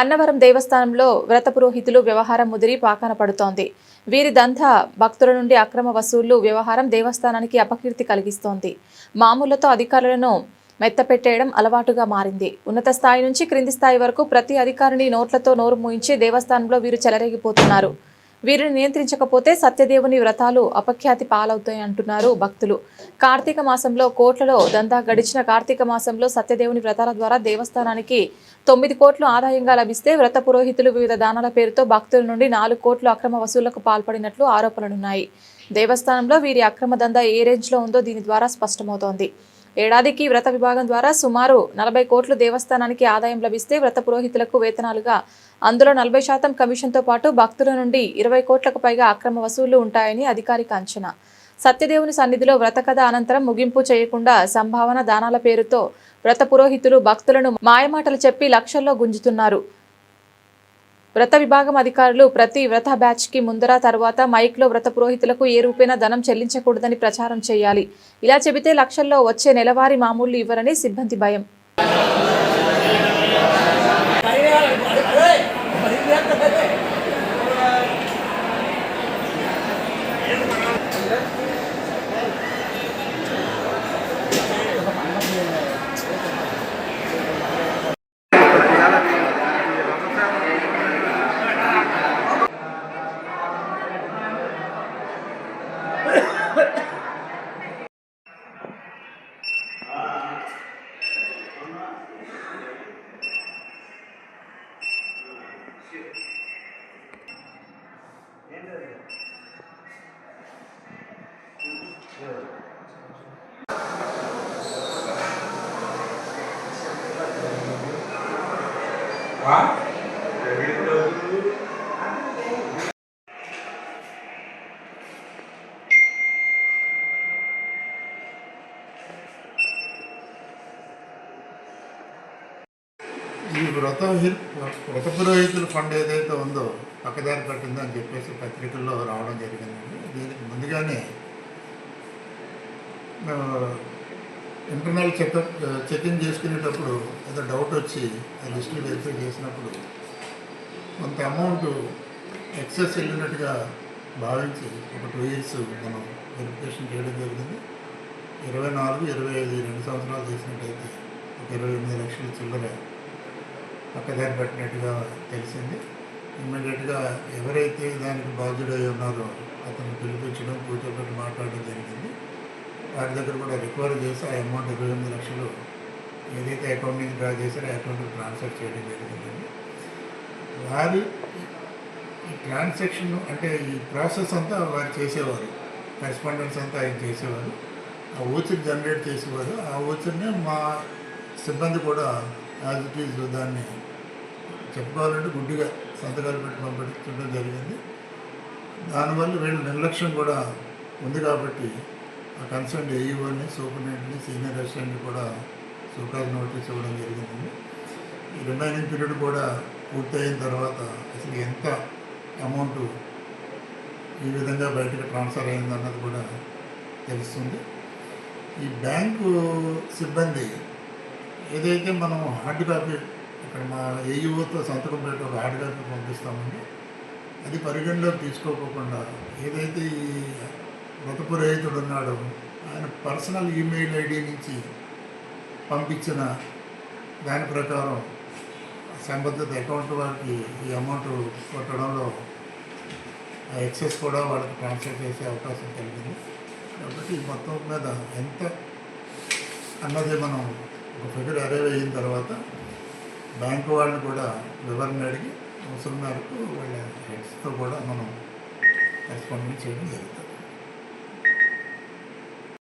అన్నవరం దేవస్థానంలో వ్రత పురోహితులు వ్యవహారం ముదిరి పాకాన పడుతోంది. వీరిదంతా భక్తుల నుండి అక్రమ వసూళ్లు వ్యవహారం దేవస్థానానికి అపకీర్తి కలిగిస్తోంది. మామూలతో అధికారులను మెత్తపెట్టేయడం అలవాటుగా మారింది. ఉన్నత స్థాయి నుంచి క్రింది స్థాయి వరకు ప్రతి అధికారిని నోట్లతో నోరు మూయించి దేవస్థానంలో వీరు చెలరేగిపోతున్నారు. వీరిని నియంత్రించకపోతే సత్యదేవుని వ్రతాలు అపఖ్యాతి పాలవుతాయంటున్నారు భక్తులు. కార్తీక మాసంలో కోట్లలో దందా గడిచిన కార్తీక మాసంలో సత్యదేవుని వ్రతాల ద్వారా దేవస్థానానికి 9 కోట్లు ఆదాయంగా లభిస్తే వ్రత పురోహితులు వివిధ దానాల పేరుతో భక్తుల నుండి 4 కోట్లు అక్రమ వసూళ్లకు పాల్పడినట్లు ఆరోపణలున్నాయి. దేవస్థానంలో వీరి అక్రమ దందా ఏ రేంజ్లో ఉందో దీని ద్వారా స్పష్టమవుతోంది. ఏడాదికి వ్రత విభాగం ద్వారా సుమారు 40 కోట్లు దేవస్థానానికి ఆదాయం లభిస్తే వ్రత పురోహితులకు వేతనాలుగా అందులో 40% కమిషన్తో పాటు భక్తుల నుండి 20 కోట్లకు పైగా అక్రమ వసూళ్లు ఉంటాయని అధికారిక అంచనా. సత్యదేవుని సన్నిధిలో వ్రత కథ అనంతరం ముగింపు చేయకుండా సంభావన దానాల పేరుతో వ్రత పురోహితులు భక్తులను మాయమాటలు చెప్పి లక్షల్లో గుంజుతున్నారు. వ్రత విభాగం అధికారులు ప్రతి వ్రత బ్యాచ్ కి ముందర తర్వాత మైక్లో వ్రత పురోహితులకు ఏ రూపేణా ధనం చెల్లించకూడదని ప్రచారం చేయాలి. ఇలా చెబితే లక్షల్లో వచ్చే నెలవారీ మామూళ్లు ఇవ్వరని సిబ్బంది భయం. ఈ వ్రత పురోహితుల ఫండ్ ఏదైతే ఉందో పక్కదారి పట్టిందో అని చెప్పేసి పత్రికల్లో రావడం జరిగిందండి. దీనికి ముందుగానే ఇంటర్నల్ చెకింగ్ చేసుకునేటప్పుడు ఏదో డౌట్ వచ్చి లిస్టులు వెరిఫై చేసినప్పుడు కొంత అమౌంట్ ఎక్సెస్ వెళ్ళినట్టుగా భావించి ఒక 2 years మనం వెరిఫికేషన్ చేయడం జరిగింది. 24, 25 2 సంవత్సరాలు చేసినట్టయితే ఒక 28 లక్షల చిల్లర పక్కదారి పెట్టినట్టుగా తెలిసింది. ఇమ్మీడియట్గా ఎవరైతే దానికి బాధ్యుడై ఉన్నారో అతను పిలిపించడం, కూర్చోబెట్టి మాట్లాడడం జరిగింది. వారి దగ్గర కూడా రికవరీ చేసి ఆ అమౌంట్ 28 లక్షలు ఏదైతే అకౌంట్ నుంచి డ్రా చేశారో ఆ అకౌంట్కి ట్రాన్స్ఫర్ చేయడం జరిగిందండి. వారి ఈ ట్రాన్సాక్షన్ అంటే ఈ ప్రాసెస్ అంతా వారు చేసేవారు, కరెస్పాండెన్స్ అంతా ఆయన చేసేవారు, ఆ ఓచర్ జనరేట్ చేసేవారు. ఆ ఓచర్నే మా సిబ్బంది కూడా యాజ్ ఇట్ ఈజ్ దాన్ని చెప్పుకోవాలంటే గుడ్డిగా సంతకాలు పెట్టి పంపించడం జరిగింది. దానివల్ల వీళ్ళ నిర్లక్ష్యం కూడా ఉంది కాబట్టి ఆ కన్సర్న్ ఏఈఓని, సూపరింటెండెంట్ని, సీనియర్ అసిస్టెంట్ని కూడా సూకాజ్ నోటీస్ ఇవ్వడం జరిగిందండి. ఈ రిమైనింగ్ పీరియడ్ కూడా పూర్తయిన తర్వాత అసలు ఎంత అమౌంట్ ఈ విధంగా బయటకు ట్రాన్స్ఫర్ అయిందన్నది కూడా తెలుస్తుంది. ఈ బ్యాంకు సిబ్బంది ఏదైతే మనం హార్డ్ కాపీ ఇక్కడ మా ఏఈఓతో సంతకం పెట్టి ఒక హార్డ్ కాపీ పంపిస్తామండి, అది పరిగణలోకి తీసుకోకుండా ఏదైతే ఈ వ్రత పురోహితుడు ఉన్నాడో ఆయన పర్సనల్ ఈమెయిల్ ఐడి నుంచి పంపించిన దాని ప్రకారం సంబంధిత అకౌంట్ వారికి ఈ అమౌంట్ కొట్టడంలో ఆ ఎక్సెస్ కూడా వాళ్ళకి ట్రాన్స్ఫర్ చేసే అవకాశం కలిగింది. కాబట్టి మొత్తం మీద ఎంత అన్నది మనం ఒక ఫిగర్ అరైవ్ అయిన తర్వాత బ్యాంకు వాళ్ళని కూడా వివరణ అడిగి అవసరం మేరకు వాళ్ళ హెడ్స్తో కూడా మనం కరెస్పాండింగ్ చేయడం జరుగుతుంది.